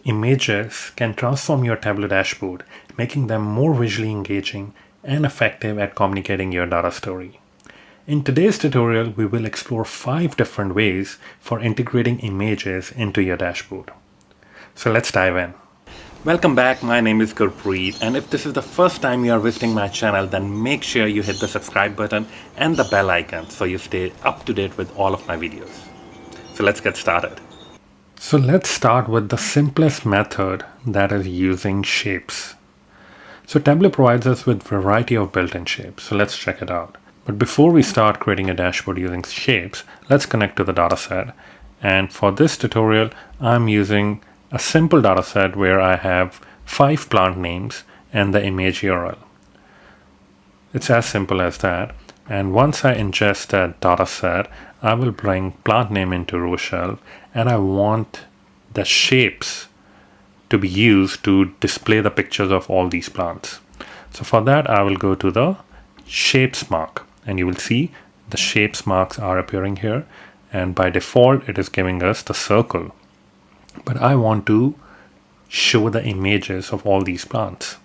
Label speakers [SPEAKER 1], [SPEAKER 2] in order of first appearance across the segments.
[SPEAKER 1] Images can transform your Tableau dashboard, making them more visually engaging and effective at communicating your data story. In today's tutorial, we will explore 5 different ways for integrating images into your dashboard. So let's dive in. Welcome back, my name is Gurpreet, and if this is the first time you are visiting my channel, then make sure you hit the subscribe button and the bell icon so you stay up to date with all of my videos. So let's get started. So let's start with the simplest method, that is using shapes. So Tableau provides us with a variety of built-in shapes, so let's check it out. But before we start creating a dashboard using shapes, let's connect to the dataset. And for this tutorial, I'm using a simple dataset where I have 5 plant names and the image URL. It's as simple as that. And once I ingest that dataset, I will bring plant name into row shelf, and I want the shapes to be used to display the pictures of all these plants. So for that, I will go to the shapes mark, and you will see the shapes marks are appearing here. And by default, it is giving us the circle. But I want to show the images of all these plants.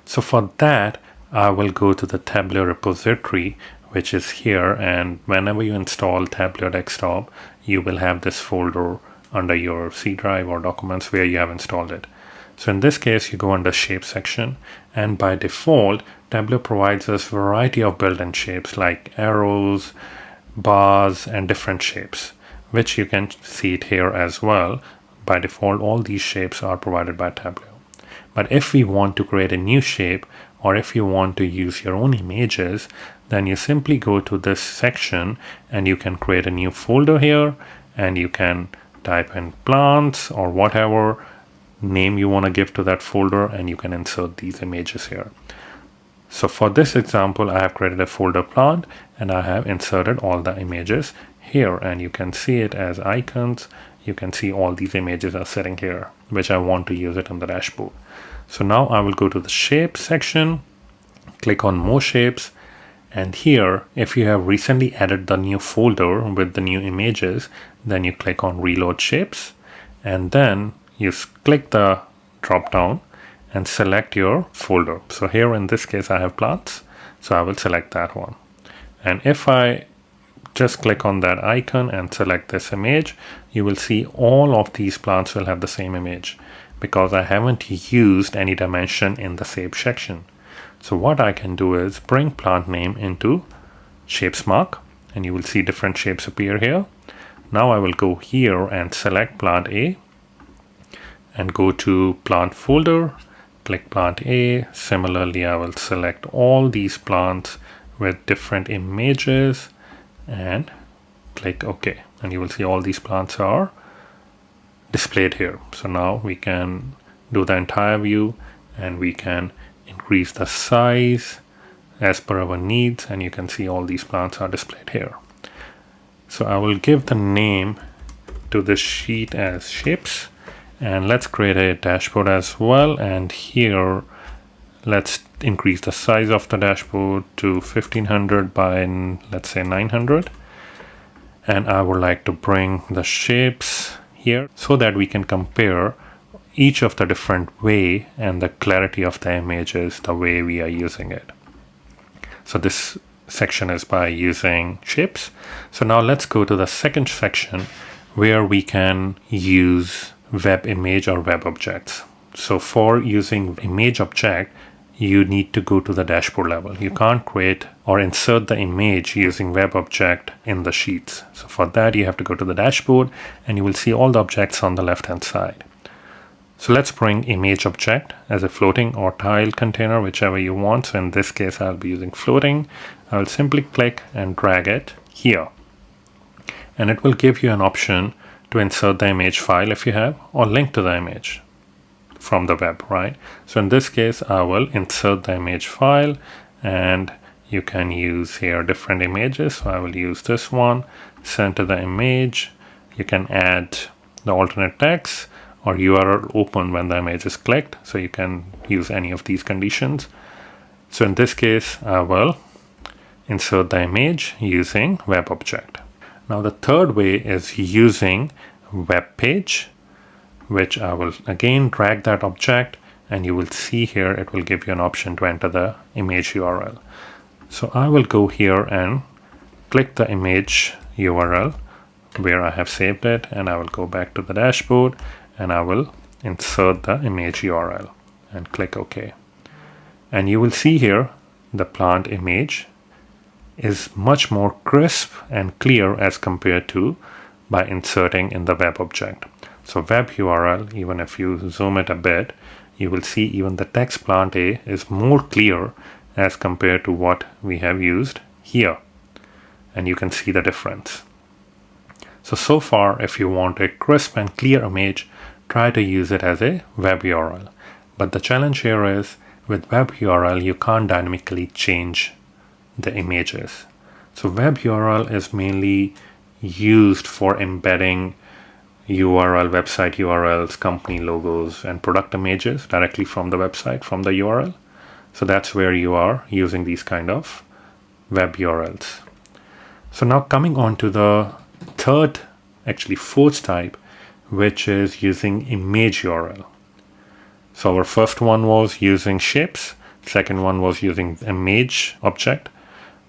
[SPEAKER 1] So for that, I will go to the Tableau repository, which is here. And whenever you install Tableau Desktop, you will have this folder under your C drive or documents where you have installed it. So in this case, you go under shape section, and by default, Tableau provides us a variety of built-in shapes like arrows, bars, and different shapes, which you can see it here as well. By default, all these shapes are provided by Tableau. But if we want to create a new shape, or if you want to use your own images, then you simply go to this section and you can create a new folder here, and you can type in plants or whatever name you want to give to that folder, and you can insert these images here. So for this example, I have created a folder plant and I have inserted all the images here, and you can see it as icons. You can see all these images are sitting here, which I want to use it on the dashboard. So now I will go to the shape section, click on more shapes, and here, if you have recently added the new folder with the new images, then you click on reload shapes, and then you click the drop down and select your folder. So here in this case, I have plants, so I will select that one. And if I just click on that icon and select this image, you will see all of these plants will have the same image because I haven't used any dimension in the shape section. So what I can do is bring plant name into shapes mark, and you will see different shapes appear here. Now I will go here and select plant A and go to plant folder, click plant A. Similarly, I will select all these plants with different images and click OK, and you will see all these plants are displayed here. So now we can do the entire view, and we can increase the size as per our needs, and you can see all these plants are displayed here. So I will give the name to this sheet as shapes, and let's create a dashboard as well. And here, let's increase the size of the dashboard to 1500 by, let's say, 900. And I would like to bring the shapes here so that we can compare each of the different way and the clarity of the images the way we are using it. So this section is by using shapes. So now let's go to the second section where we can use web image or web objects. So for using image object, you need to go to the dashboard level. You can't create or insert the image using web object in the sheets. So for that, you have to go to the dashboard, and you will see all the objects on the left hand side. So let's bring image object as a floating or tile container, whichever you want. So in this case, I'll be using floating. I'll simply click and drag it here, and it will give you an option to insert the image file if you have, or link to the image from the web, right? So in this case, I will insert the image file, and you can use here different images. So I will use this one, center the image. You can add the alternate text or URL open when the image is clicked. So you can use any of these conditions. So in this case, I will insert the image using web object. Now the third way is using web page which I will again drag that object, and you will see here it will give you an option to enter the image URL. So I will go here and click the image URL where I have saved it, and I will go back to the dashboard and I will insert the image URL and click OK. And you will see here the plant image is much more crisp and clear as compared to by inserting in the web object. So web URL, even if you zoom it a bit, you will see even the text plant A is more clear as compared to what we have used here. And you can see the difference. So far, if you want a crisp and clear image, try to use it as a web URL. But the challenge here is with web URL, you can't dynamically change the images. So web URL is mainly used for embedding URL, website URLs, company logos, and product images directly from the website, from the URL. So that's where you are using these kind of web URLs. So now coming on to the fourth type, which is using image URL. So our first one was using shapes, second one was using image object,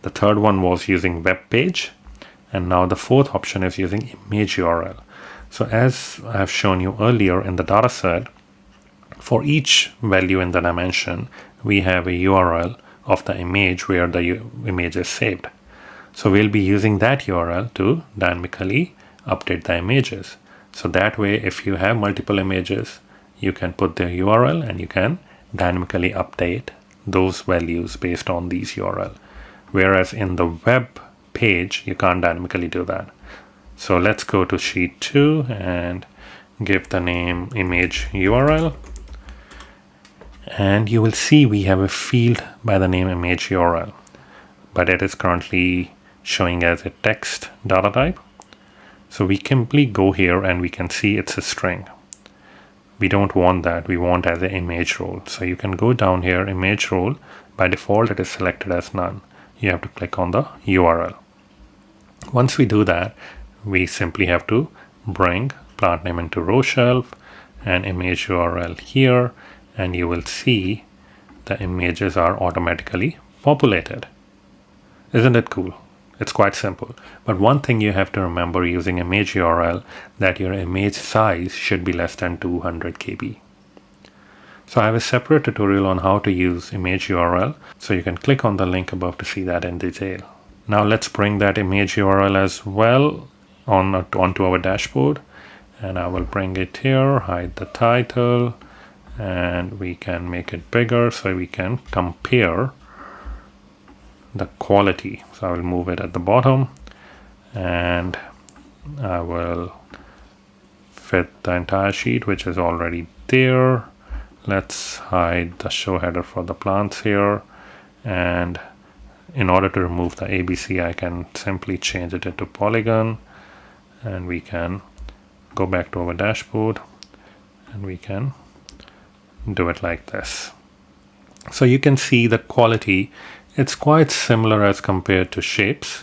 [SPEAKER 1] the third one was using web page, and now the fourth option is using image URL. So as I have shown you earlier in the data set, for each value in the dimension, we have a URL of the image where the image is saved. So we'll be using that URL to dynamically update the images. So that way, if you have multiple images, you can put the URL and you can dynamically update those values based on these URL. Whereas in the web page, you can't dynamically do that. So let's go to sheet 2 and give the name image URL. And you will see we have a field by the name image URL, but it is currently showing as a text data type. So we simply go here and we can see it's a string. We don't want that. We want as an image role. So you can go down here, image role. By default, it is selected as none. You have to click on the URL. Once we do that, we simply have to bring plant name into row shelf and image URL here, and you will see the images are automatically populated. Isn't it cool? It's quite simple. But one thing you have to remember using image URL, that your image size should be less than 200 KB. So I have a separate tutorial on how to use image URL, so you can click on the link above to see that in detail. Now let's bring that image URL as well onto our dashboard, and I will bring it here, hide the title, and we can make it bigger so we can compare the quality. So I will move it at the bottom and I will fit the entire sheet, which is already there. Let's hide the show header for the plants here, and in order to remove the ABC, I can simply change it into polygon, and we can go back to our dashboard and we can do it like this. So you can see the quality, it's quite similar as compared to shapes,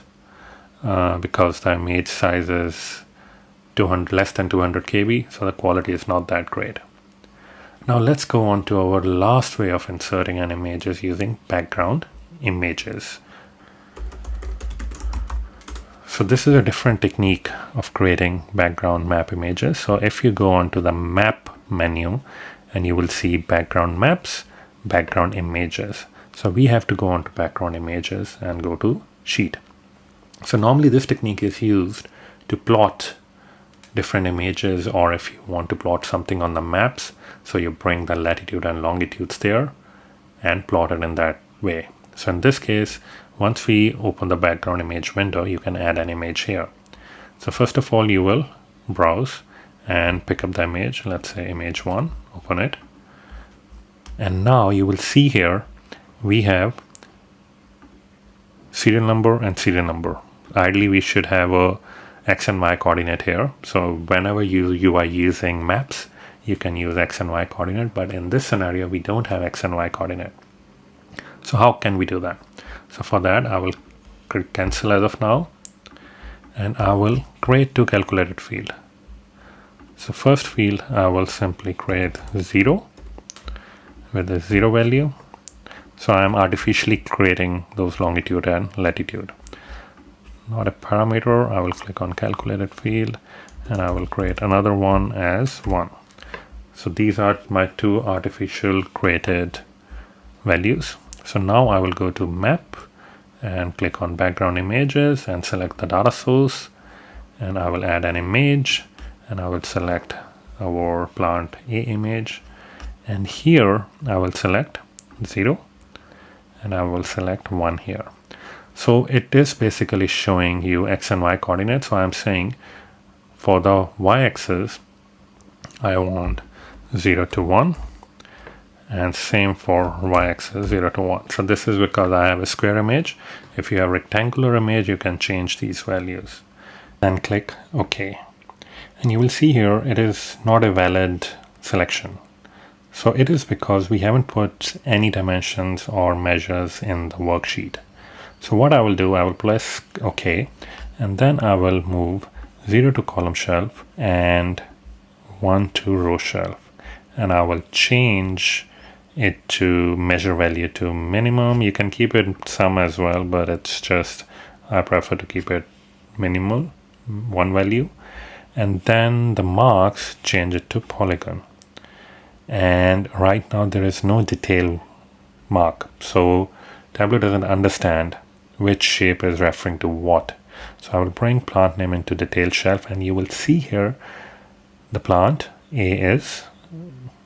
[SPEAKER 1] because the image size is less than 200 KB, so the quality is not that great. Now let's go on to our last way of inserting an image is using background images. So this is a different technique of creating background map images. So if you go on to the map menu, and you will see background maps, background images. So we have to go on to background images and go to sheet. So normally this technique is used to plot different images, or if you want to plot something on the maps, so you bring the latitude and longitudes there and plot it in that way. So in this case, once we open the background image window, you can add an image here. So first of all, you will browse and pick up the image. Let's say image 1, open it. And now you will see here, we have serial number and serial number. Ideally, we should have a X and Y coordinate here. So whenever you are using maps, you can use X and Y coordinate, but in this scenario, we don't have X and Y coordinate. So how can we do that? So for that, I will click cancel as of now, and I will create two calculated field. So first field, I will simply create 0 with a 0 value. So I am artificially creating those longitude and latitude. Not a parameter. I will click on calculated field and I will create another one as 1. So these are my two artificial created values. So now I will go to map and click on background images and select the data source, and I will add an image and I will select our plant A image, and here I will select 0 and I will select 1 here. So it is basically showing you x and y coordinates. So I'm saying for the y-axis I want 0 to 1, and same for y-axis 0 to 1. So this is because I have a square image. If you have a rectangular image, you can change these values. Then click OK. And you will see here it is not a valid selection. So it is because we haven't put any dimensions or measures in the worksheet. So what I will do, I will press OK, and then I will move 0 to column shelf and 1 to row shelf. And I will change it to measure value to minimum. You can keep it some as well, but it's just, I prefer to keep it minimal, 1 value. And then the marks, change it to polygon. And right now there is no detail mark. So Tableau doesn't understand which shape is referring to what. So I will bring plant name into detail shelf, and you will see here the plant A is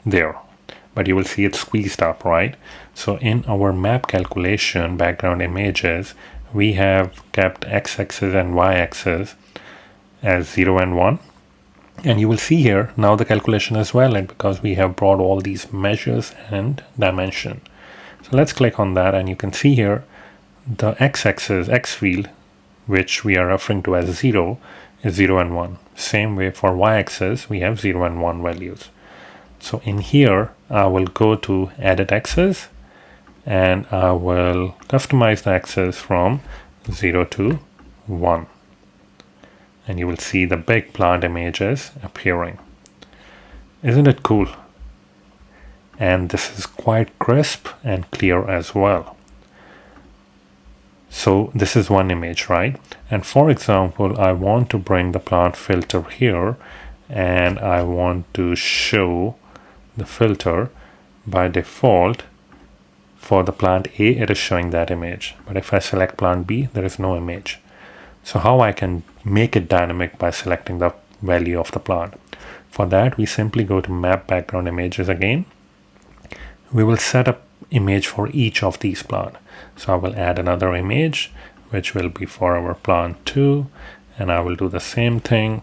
[SPEAKER 1] there, but you will see it squeezed up, right? So in our map calculation background images, we have kept x-axis and y-axis as 0 and 1, and you will see here now the calculation is valid because we have brought all these measures and dimension. So let's click on that, and you can see here the x-axis x field, which we are referring to as 0, is 0 and 1. Same way for y-axis we have 0 and 1 values. So in here, I will go to edit axis and I will customize the axis from 0 to 1. And you will see the big plant images appearing. Isn't it cool? And this is quite crisp and clear as well. So this is one image, right? And for example, I want to bring the plant filter here, and I want to show the filter. By default for the plant A, it is showing that image, but if I select plant B, there is no image. So how I can make it dynamic by selecting the value of the plant? For that, we simply go to map background images again. We will set up image for each of these plant. So I will add another image which will be for our plant 2, and I will do the same thing,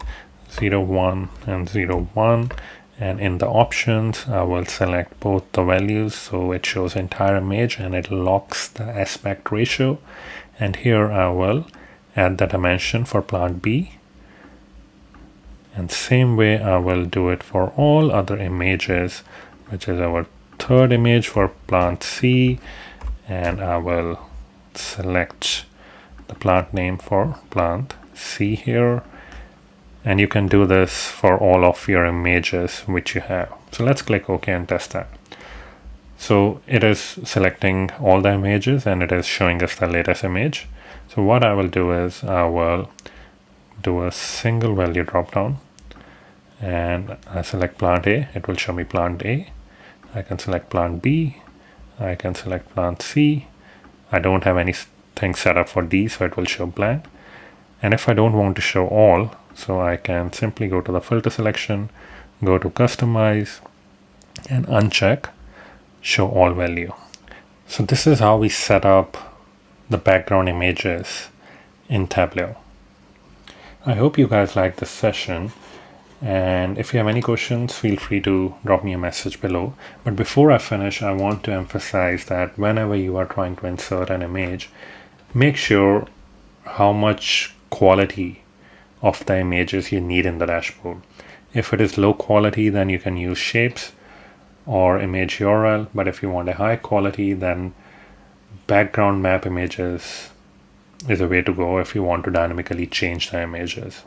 [SPEAKER 1] 0 1 and 0 1. And in the options, I will select both the values so it shows entire image and it locks the aspect ratio. And here I will add the dimension for plant B. And same way I will do it for all other images, which is our third image for plant C. And I will select the plant name for plant C here. And you can do this for all of your images which you have. So let's click OK and test that. So it is selecting all the images and it is showing us the latest image. So what I will do is I will do a single value drop down, and I select plant A, it will show me plant A. I can select plant B, I can select plant C. I don't have anything set up for D, so it will show blank. And if I don't want to show all, so I can simply go to the filter selection, go to customize, and uncheck show all value. So this is how we set up the background images in Tableau. I hope you guys liked this session, and if you have any questions, feel free to drop me a message below. But before I finish, I want to emphasize that whenever you are trying to insert an image, make sure how much quality of the images you need in the dashboard. If it is low quality, then you can use shapes or image URL, but if you want a high quality, then background map images is a way to go if you want to dynamically change the images.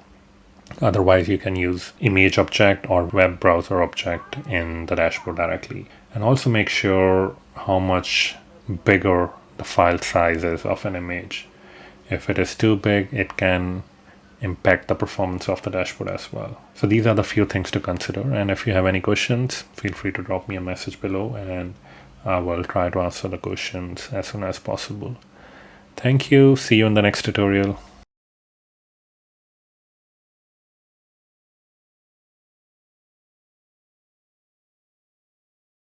[SPEAKER 1] Otherwise, you can use image object or web browser object in the dashboard directly. And also make sure how much bigger the file size is of an image. If it is too big, it can impact the performance of the dashboard as well. So these are the few things to consider. And if you have any questions, feel free to drop me a message below and I will try to answer the questions as soon as possible. Thank you. See you in the next tutorial.